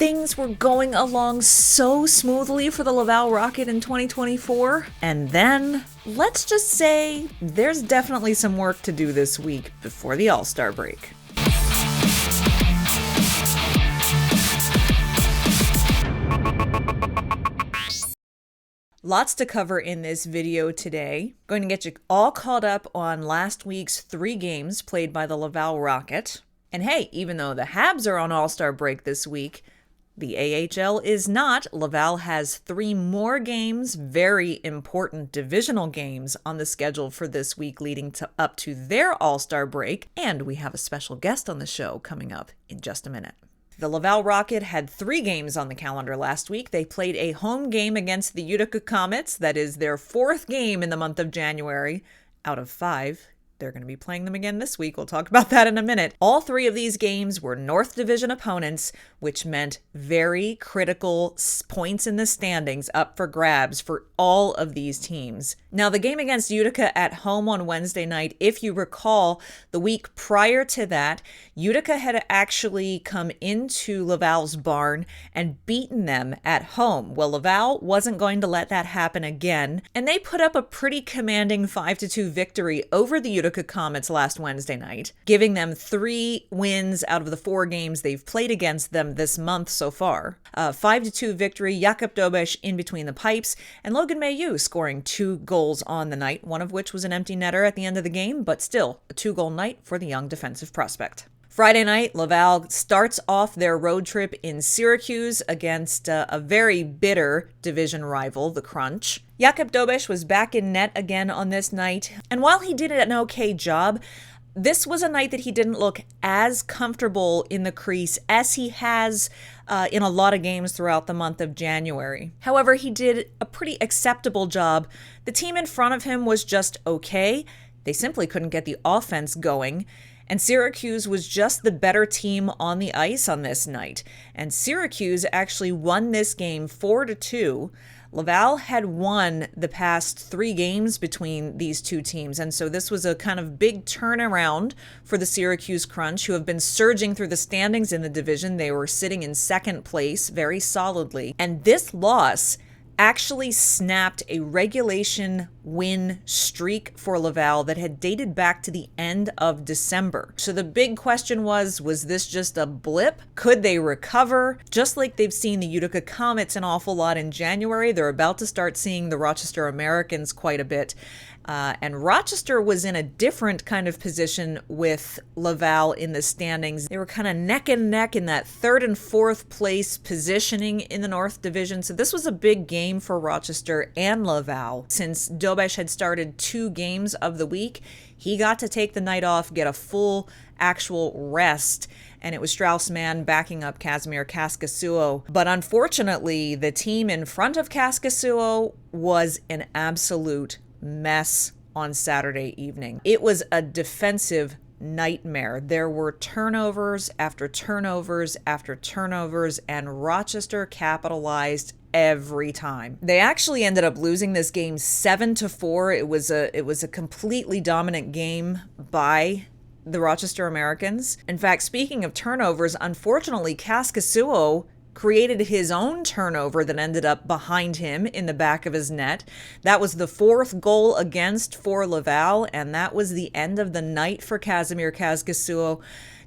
things were going along so smoothly for the Laval Rocket in 2024. And then, let's just say, there's definitely some work to do this week before the All-Star break. Lots to cover in this video today. Going to get you all caught up on last week's 3 games played by the Laval Rocket. And hey, even though the Habs are on All-Star break this week, the AHL is not. Laval has 3 more games, very important divisional games on the schedule for this week leading up to their All-Star break. And we have a special guest on the show coming up in just a minute. The Laval Rocket had 3 games on the calendar last week. They played a home game against the Utica Comets. That is their 4th game in the month of January out of 5. They're going to be playing them again this week. We'll talk about that in a minute. All 3 of these games were North Division opponents, which meant very critical points in the standings up for grabs for all of these teams. Now, the game against Utica at home on Wednesday night, if you recall, the week prior to that, Utica had actually come into Laval's barn and beaten them at home. Well, Laval wasn't going to let that happen again, and they put up a pretty commanding 5-2 victory over the Utica Comets last Wednesday night, giving them 3 wins out of the 4 games they've played against them this month so far. 5-2 victory, Jakub Dobeš in between the pipes, and Logan Mailloux scoring 2 goals on the night, one of which was an empty netter at the end of the game, but still a 2-goal night for the young defensive prospect. Friday night, Laval starts off their road trip in Syracuse against a very bitter division rival, the Crunch. Jakub Dobeš was back in net again on this night, and while he did an okay job, this was a night that he didn't look as comfortable in the crease as he has in a lot of games throughout the month of January. However, he did a pretty acceptable job. The team in front of him was just okay. They simply couldn't get the offense going. And Syracuse was just the better team on the ice on this night. And Syracuse actually won this game 4-2. Laval had won the past 3 games between these 2 teams. And so this was a kind of big turnaround for the Syracuse Crunch, who have been surging through the standings in the division. They were sitting in 2nd place very solidly. And this loss actually snapped a regulation win streak for Laval that had dated back to the end of December. So the big question was this just a blip? Could they recover? Just like they've seen the Utica Comets an awful lot in January, they're about to start seeing the Rochester Americans quite a bit. And Rochester was in a different kind of position with Laval in the standings. They were kind of neck and neck in that 3rd and 4th place positioning in the North Division. So this was a big game for Rochester and Laval. Since Dobeš had started 2 games of the week, he got to take the night off, get a full actual rest, and it was Strauss-Mann backing up Casimir Kaskisuo. But unfortunately, the team in front of Kaskisuo was an absolute mess on Saturday evening. It was a defensive nightmare. There were turnovers after turnovers after turnovers, and Rochester capitalized every time. They actually ended up losing this game 7-4. It was a completely dominant game by the Rochester Americans. In fact, speaking of turnovers, unfortunately, Kaskisuo created his own turnover that ended up behind him in the back of his net. That was the 4th goal against for Laval, and that was the end of the night for Casimir Kaskisuo.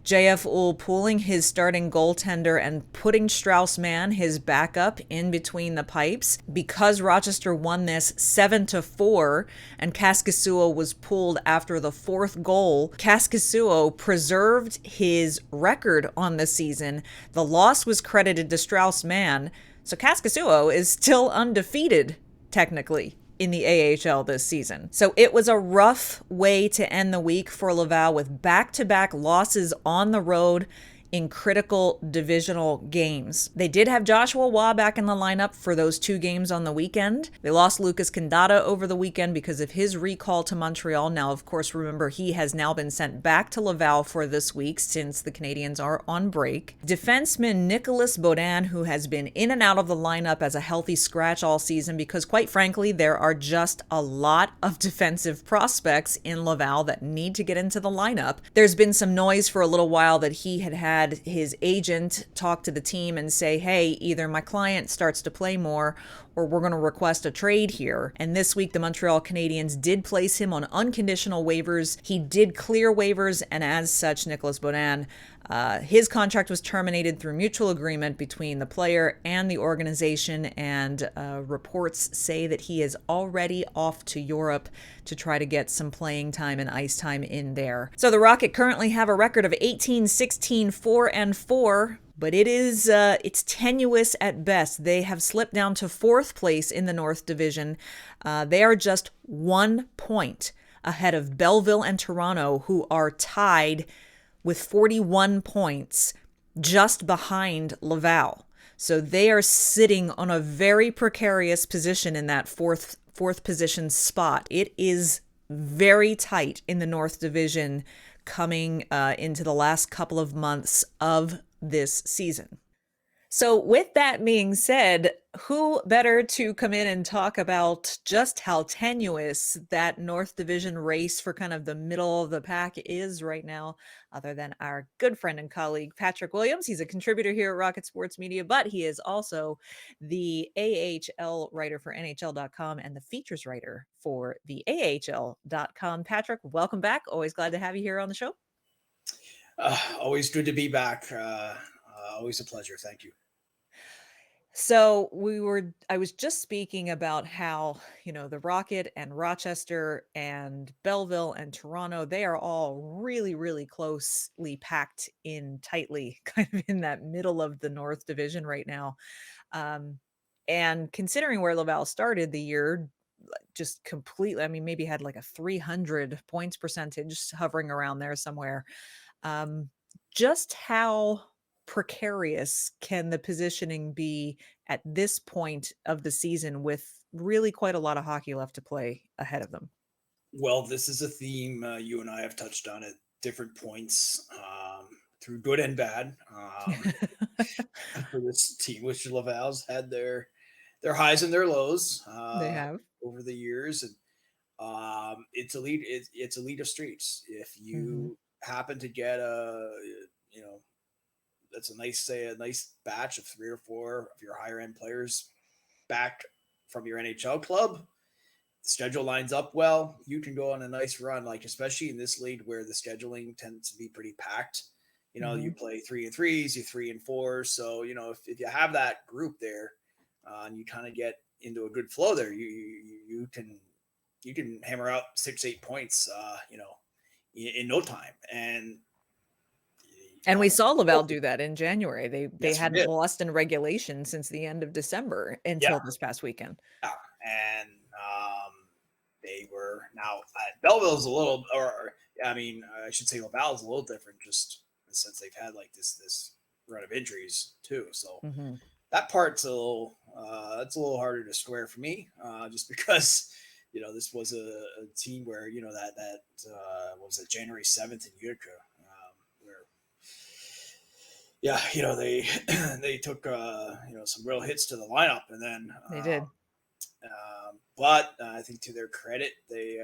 JF Ull pulling his starting goaltender and putting Strauss-Mann, his backup, in between the pipes. Because Rochester won this 7-4 and Kaskisuo was pulled after the 4th goal, Kaskisuo preserved his record on the season. The loss was credited to Strauss-Mann, so Kaskisuo is still undefeated, technically, in the AHL this season. So it was a rough way to end the week for Laval with back-to-back losses on the road in critical divisional games. They did have Joshua Waugh back in the lineup for those 2 games on the weekend. They lost Lucas Condata over the weekend because of his recall to Montreal. Now, of course, remember, he has now been sent back to Laval for this week since the Canadiens are on break. Defenseman Nicolas Baudin, who has been in and out of the lineup as a healthy scratch all season because, quite frankly, there are just a lot of defensive prospects in Laval that need to get into the lineup. There's been some noise for a little while that he had had his agent talk to the team and say, hey, either my client starts to play more or we're going to request a trade here. And this week, the Montreal Canadiens did place him on unconditional waivers. He did clear waivers, and as such, Nicolas Baudin, his contract was terminated through mutual agreement between the player and the organization, and reports say that he is already off to Europe to try to get some playing time and ice time in there. So the Rocket currently have a record of 18, 16, 4-4, but it's tenuous at best. They have slipped down to 4th place in the North Division. They are just 1 point ahead of Belleville and Toronto, who are tied with 41 points, just behind Laval. So they are sitting on a very precarious position in that fourth position spot. It is very tight in the North Division coming into the last couple of months of this season. So with that being said, who better to come in and talk about just how tenuous that North Division race for kind of the middle of the pack is right now, other than our good friend and colleague, Patrick Williams. He's a contributor here at Rocket Sports Media, but he is also the AHL writer for NHL.com and the features writer for the AHL.com. Patrick, welcome back. Always glad to have you here on the show. Always good to be back. Always a pleasure. Thank you. So I was just speaking about how, the Rocket and Rochester and Belleville and Toronto, they are all really, really closely packed in tightly, kind of in that middle of the North Division right now. And considering where Laval started the year, just completely, I mean, maybe had like a 300 points percentage hovering around there somewhere. Just how precarious can the positioning be at this point of the season with really quite a lot of hockey left to play ahead of them? Well, this is a theme you and I have touched on at different points through good and bad for this team, which Laval's had their highs and their lows They have. over the years, and it's a lead of streets. If Mhm. you happen to get you know that's a nice batch of 3 or 4 of your higher end players back from your NHL club, the schedule lines up well, you can go on a nice run, like especially in this league where the scheduling tends to be pretty packed. You Mhm. play 3-3s, you 3-4. So, if you have that group there and you kind of get into a good flow there, you can hammer out 6-8 points, in no time. And And we on saw Laval do that in January. They yes, we hadn't did. lost in regulation since the end of December Yeah. until this past weekend. Yeah. And they were now Belleville's a little, or I mean, I should say Laval's a little different, just since they've had like this run of injuries too. So Mhm. that part's it's a little harder to square for me, just because this was a team where what was it, January 7th in Utica, where yeah, they they took some real hits to the lineup, and then They did. but I think to their credit, they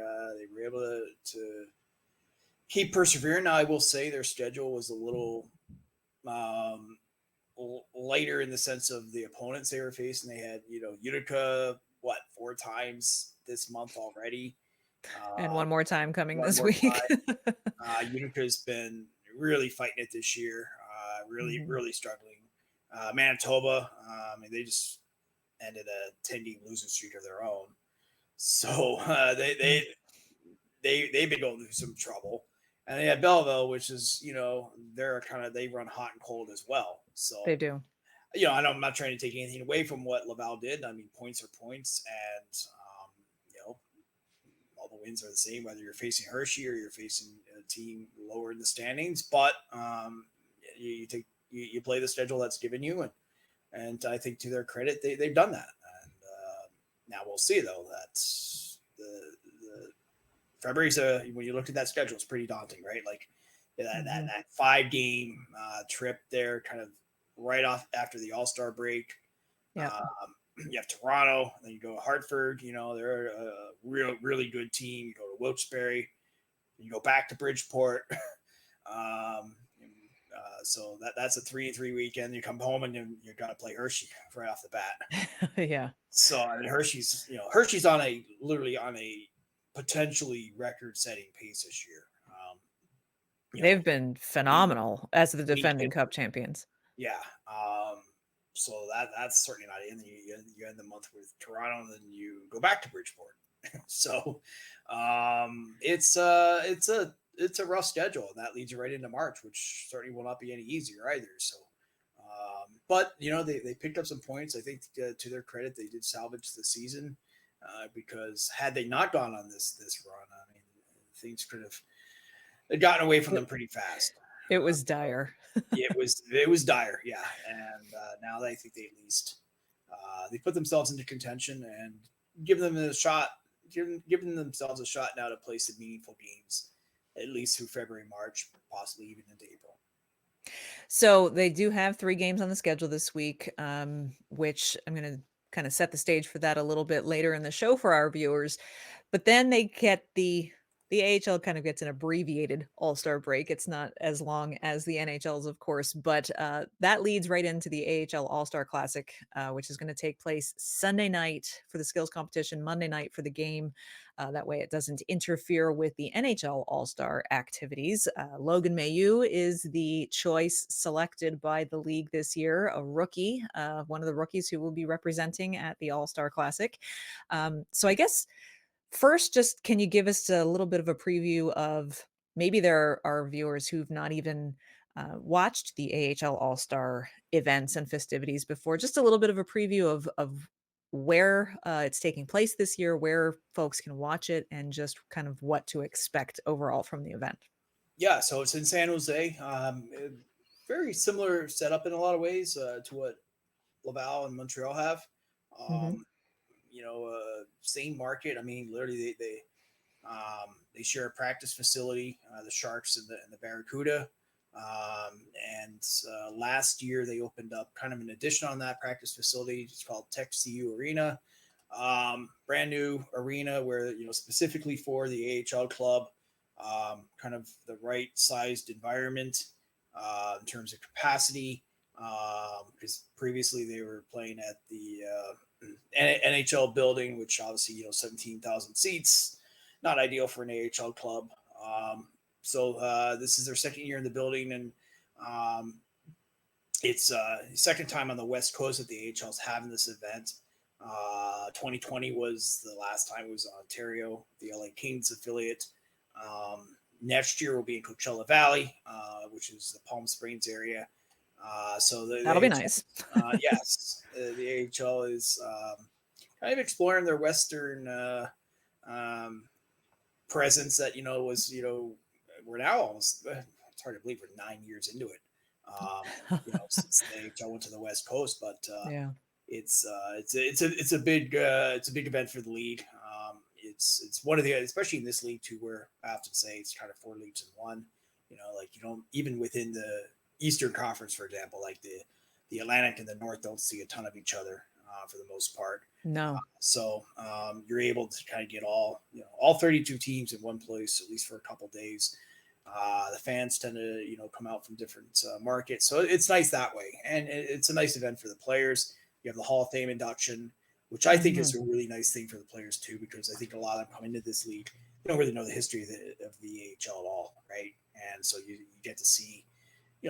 were able to keep persevering. Now, I will say their schedule was a little um, lighter in the sense of the opponents they were facing. They had Utica 4 times this month already. And Uh, one more time coming one this more week. time. Utica's been really fighting it this year. Really, Mhm. really struggling. Manitoba, I mean, they just ended a 10-game losing streak of their own. So Mm. they've been going through some trouble, and they had Belleville, which is they run hot and cold as well. So They do. I know I'm not trying to take anything away from what Laval did. I mean, points are points, and all the wins are the same whether you're facing Hershey or you're facing a team lower in the standings. But you play the schedule that's given you, and I think to their credit, they've done that. And now we'll see though that the February's when you look at that schedule, it's pretty daunting, right? Like Mhm. that 5 game trip there, kind of right off after the All-Star break. Yep. You have Toronto, then you go to Hartford. They're a really good team. You go to Wilkes-Barre, you go back to Bridgeport. So that's a 3-3 weekend. You come home and you got to play Hershey right off the bat. Yeah. So I mean, Hershey's on a literally on a potentially record-setting pace this year. You They've know, been lead, phenomenal as the lead defending cup champions. yeah. So that's certainly not in. You end the month with Toronto, and then you go back to Bridgeport. So it's a rough schedule, and that leads you right into March, which certainly will not be any easier either. So, but they picked up some points. I think to their credit, they did salvage the season because had they not gone on this run, I mean, things could have gotten away from them pretty fast. It was So dire. it was dire, yeah. And now I think they at least they put themselves into contention and give them a shot, giving themselves a shot now to play some meaningful games, at least through February, March, possibly even into April. So they do have 3 games on the schedule this week, which I'm gonna kinda set the stage for that a little bit later in the show for our viewers. But then they get the AHL kind of gets an abbreviated All-Star break. It's not as long as the NHL's, of course, but that leads right into the AHL All-Star Classic, which is going to take place Sunday night for the skills competition, Monday night for the game. That way, it doesn't interfere with the NHL All-Star activities. Logan Mailloux is the choice selected by the league this year, a rookie, one of the rookies who will be representing at the All-Star Classic. So I guess first, just can you give us a little bit of a preview of maybe there are viewers who've not even watched the AHL All-Star events and festivities before? Just a little bit of a preview of where it's taking place this year, where folks can watch it, and just kind of what to expect overall from the event. Yeah, so it's in San Jose. Very similar setup in a lot of ways to what Laval and Montreal have. Hmm. Um, same market. I mean, literally they share a practice facility, the Sharks and the Barracuda. And last year they opened up kind of an addition on that practice facility. It's called Tech CU Arena. Brand new arena where, specifically for the AHL club, kind of the right sized environment in terms of capacity. Because previously they were playing at the NHL building, which obviously 17,000 seats, not ideal for an AHL club. So this is their second year in the building, and it's second time on the West Coast that the AHL is having this event. 2020 was the last time it was in Ontario, the LA Kings affiliate. Next year will be in Coachella Valley, which is the Palm Springs area. So the That'll be AHL, nice. yes, the AHL is kind of exploring their Western um, presence that was we're now almost it's hard to believe we're 9 years into it. Since the AHL went to the West Coast, but Yeah, it's a big event for the league. It's one of the, especially in this league too, where I have to say it's kind of 4 leagues in one. Like you don't, even within the Eastern Conference, for example, like the Atlantic and the North don't see a ton of each other for the most part. no, So you're able to kind of get all 32 teams in one place, at least for a couple days. The fans tend to come out from different markets, so it's nice that way, and it's a nice event for the players. You have the Hall of Fame induction, which I think is hmm a really nice thing for the players too, because I think a lot of them come into this league, they don't really know the history of the AHL at all, right? And so you get to see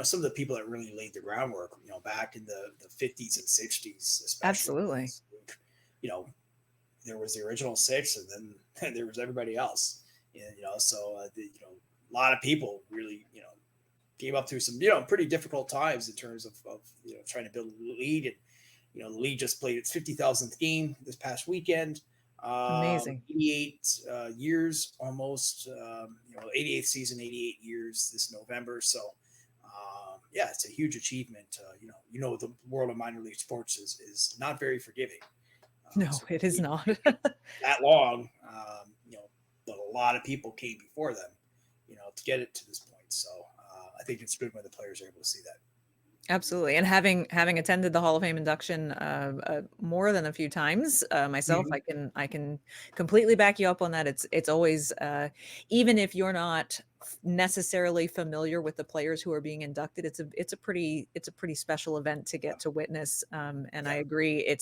some of the people that really laid the groundwork, back in the 50s and 60s, especially. absolutely. You know, there was the original six, and then there was everybody else. So a lot of people really came up through some pretty difficult times in terms of trying to build a league. And the league just played its 50,000th game this past weekend. Amazing. 88 years almost. 88th season, 88 years this November. So yeah, it's a huge achievement. The world of minor league sports is not very forgiving. No, So it is not. that long, but a lot of people came before them, to get it to this point. So I think it's good when the players are able to see that. Absolutely, and having attended the Hall of Fame induction more than a few times myself, Mhm. I can completely back you up on that. It's always even if you're not necessarily familiar with the players who are being inducted, it's a pretty special event to get to witness. And I Yeah. agree.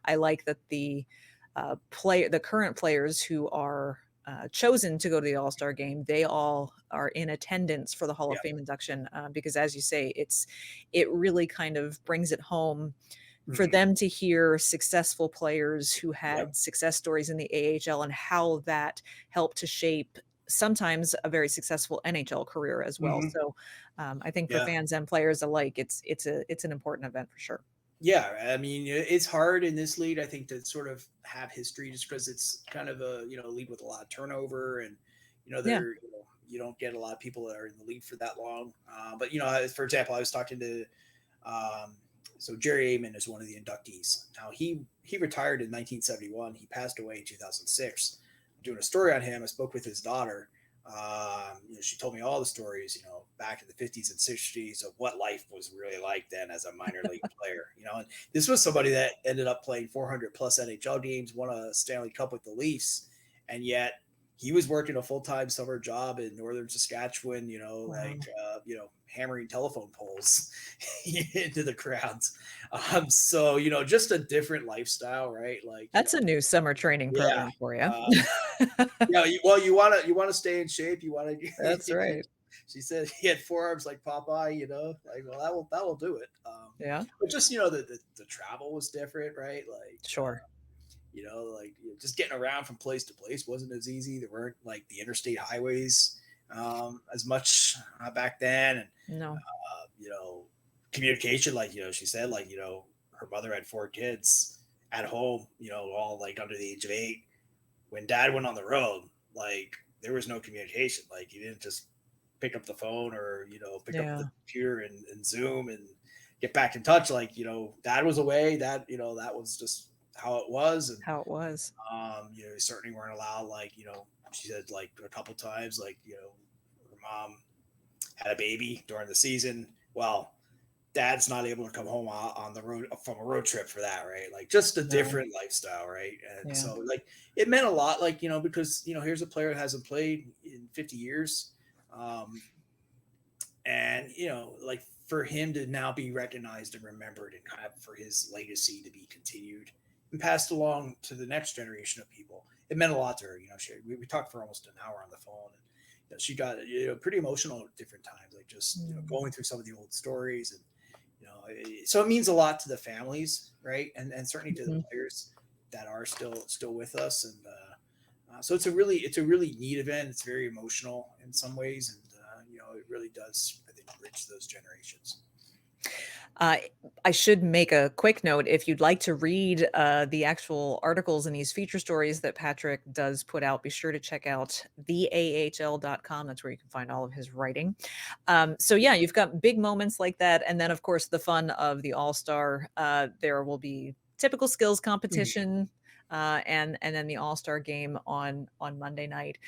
I like that the current players who are chosen to go to the All-Star game, they all are in attendance for the Hall of Yeah. Fame induction because, as you say, it really kind of brings it home for Mhm. them to hear successful players who Yep. had success stories in the AHL and how that helped to shape sometimes a very successful NHL career as well. Mhm. So I think for Yeah. fans and players alike, it's an important event for sure. Yeah, I mean, it's hard in this league, I think, to sort of have history just because it's kind of a league with a lot of turnover, and Yeah. you don't get a lot of people that are in the league for that long. But for example, I was talking to um, so Jerry Amen is one of the inductees. Now he retired in 1971. He passed away in 2006. I'm doing a story on him. I spoke with his daughter. She told me all the stories, back in the 50s and 60s of what life was really like then as a minor league player. And this was somebody that ended up playing 400 plus NHL games, won a Stanley Cup with the Leafs, and yet he was working a full time summer job in northern Saskatchewan. Wow. Hammering telephone poles into the crowds. So just a different lifestyle, right? Like That's a new summer training yeah. program for you. Uh, you want to stay in shape. You want That's to. right. She said he had forearms like Popeye. Like, well, that will do it. Yeah. But just the travel was different, right? Like Sure. just getting around from place to place wasn't as easy. There weren't like the interstate highways as much back then, and No. uh, you know, communication, like she said, like her mother had four kids at home, all like under the age of 8. When dad went on the road, like there was no communication. Like he didn't just pick up the phone or pick up the Yeah. computer and Zoom and get back in touch. Like dad was away. That was just how it was. And How it was. certainly weren't allowed. Like she said like a couple times, like her mom had a baby during the season. Well, dad's not able to come home on the road from a road trip for that, right? Like just a No. different lifestyle, right? And Yeah. so like it meant a lot, like because here's a player that hasn't played in 50 years, um, and like for him to now be recognized and remembered, and kind of for his legacy to be continued and passed along to the next generation of people, it meant a lot to her. We talked for almost an hour on the phone, and she got pretty emotional at different times, like just Mm. going through some of the old stories. And so it means a lot to the families, right? And certainly to the Mhm. players that are still with us. And so it's a really neat event. It's very emotional in some ways, and it really does, I think, bridge those generations. Uh, I should make a quick note. If you'd like to read the actual articles and these feature stories that Patrick does put out, be sure to check out theahl.com. That's where you can find all of his writing. So, yeah, you've got big moments like that. And then, of course, the fun of the All Star. There will be typical skills Mhm. competition. And then the All Star game on Monday night.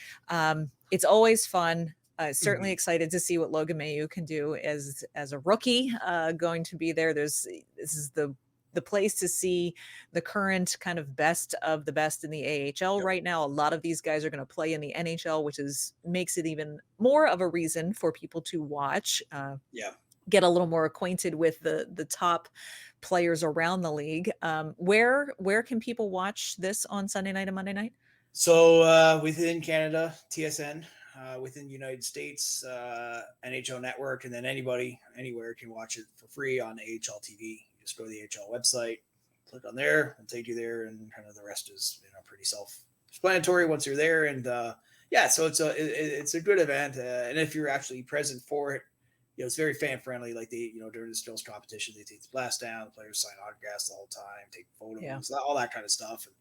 It's always fun. Certainly Mhm. excited to see what Logan Mayu can do as a rookie. Going to be there. This is the place to see the current kind of best of the best in the AHL Yep. right now. A lot of these guys are going to play in the NHL, which is makes it even more of a reason for people to watch. Yeah. Get a little more acquainted with the top players around the league. Where can people watch this on Sunday night and Monday night? So within Canada, TSN, within the United States, NHL Network, and then anybody anywhere can watch it for free on AHL TV. You just go to the AHL website, click on there, it'll take you there, and kind of the rest is pretty self-explanatory once you're there. And yeah, so it's a good event, and if you're actually present for it, it's very fan friendly. Like they, during the skills competition, they take the blast down, the players sign autographs the whole time, take Yeah. photos, all that kind of stuff. And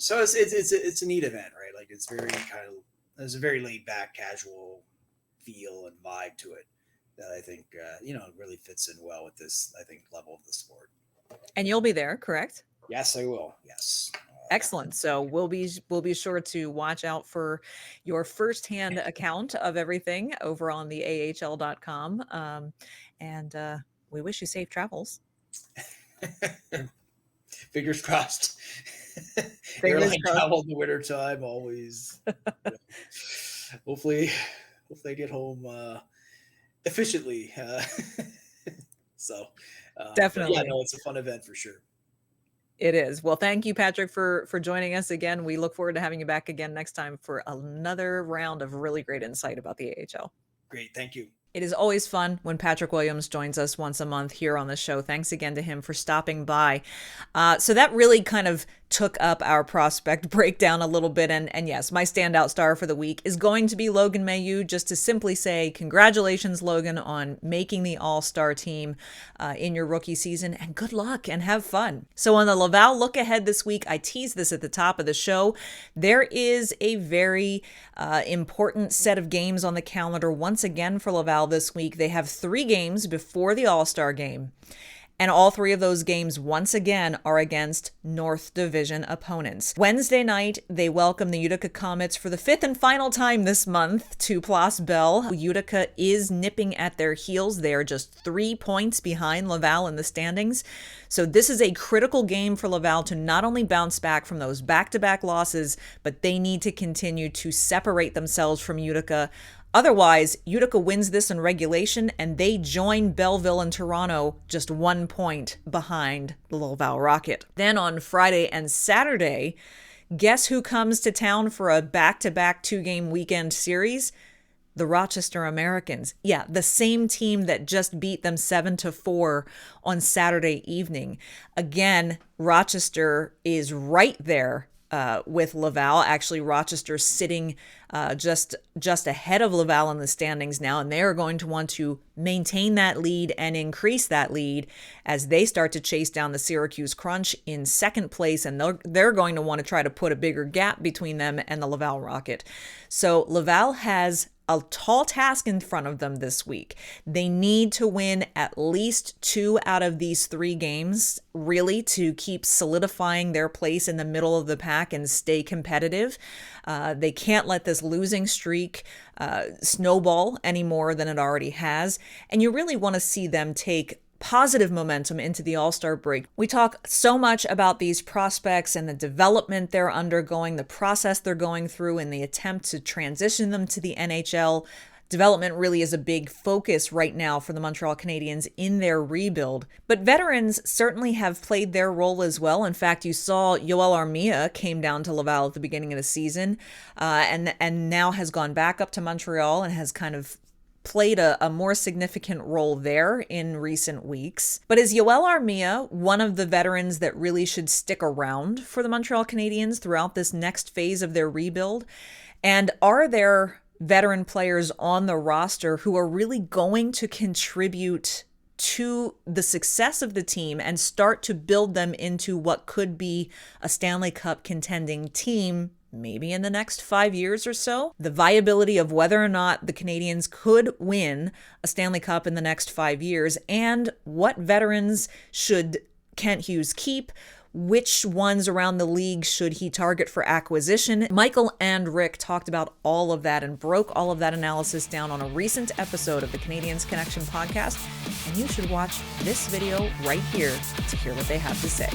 so it's a neat event, right? Like it's very kind of there's a very laid back, casual feel and vibe to it that I think really fits in well with this, I think, level of the sport. And you'll be there, correct? Yes, I will. Yes. Excellent. So we'll be sure to watch out for your firsthand account of everything over on the AHL.com. And we wish you safe travels. Fingers crossed. Fingers Airline crossed. travel in the winter time always. Hopefully I get home efficiently. So, but yeah, Definitely. no, it's a fun event for sure. It is. Well, thank you, Patrick, for joining us again. We look forward to having you back again next time for another round of really great insight about the AHL. Great. Thank you. It is always fun when Patrick Williams joins us once a month here on the show. Thanks again to him for stopping by. So that really kind of took up our prospect breakdown a little bit. And yes, my standout star for the week is going to be Logan Mailloux, just to simply say congratulations, Logan, on making the All-Star team in your rookie season, and good luck and have fun. So on the Laval look ahead this week, I teased this at the top of the show. There is a very important set of games on the calendar once again for Laval this week. They have 3 games before the All-Star game. And all 3 of those games, once again, are against North Division opponents. Wednesday night, they welcome the Utica Comets for the 5th and final time this month to Place Bell. Utica is nipping at their heels. They are just 3 points behind Laval in the standings. So this is a critical game for Laval to not only bounce back from those back-to-back losses, but they need to continue to separate themselves from Utica. Otherwise, Utica wins this in regulation, and they join Belleville and Toronto just 1 point behind the Laval Rocket. Then on Friday and Saturday, guess who comes to town for a back-to-back 2-game weekend series? The Rochester Americans. Yeah, the same team that just beat them 7-4 on Saturday evening. Again, Rochester is right there with Laval. Actually, Rochester sitting just ahead of Laval in the standings now, and they are going to want to maintain that lead and increase that lead as they start to chase down the Syracuse Crunch in second place, and they're going to want to try to put a bigger gap between them and the Laval Rocket. So Laval has a tall task in front of them this week. They need to win at least 2 out of these 3 games, really, to keep solidifying their place in the middle of the pack and stay competitive. They can't let this losing streak snowball any more than it already has. And you really want to see them take positive momentum into the All-Star break. We talk so much about these prospects and the development they're undergoing, the process they're going through in the attempt to transition them to the NHL. Development really is a big focus right now for the Montreal Canadiens in their rebuild. But veterans certainly have played their role as well. In fact, you saw Yoel Armia came down to Laval at the beginning of the season and now has gone back up to Montreal and has kind of played a more significant role there in recent weeks. But is Yoel Armia one of the veterans that really should stick around for the Montreal Canadiens throughout this next phase of their rebuild? And are there veteran players on the roster who are really going to contribute to the success of the team and start to build them into what could be a Stanley Cup contending team maybe in the next 5 years or so? The viability of whether or not the Canadiens could win a Stanley Cup in the next 5 years, and what veterans should Kent Hughes keep, which ones around the league should he target for acquisition. Michael and Rick talked about all of that and broke all of that analysis down on a recent episode of the Canadiens Connection podcast, and you should watch this video right here to hear what they have to say.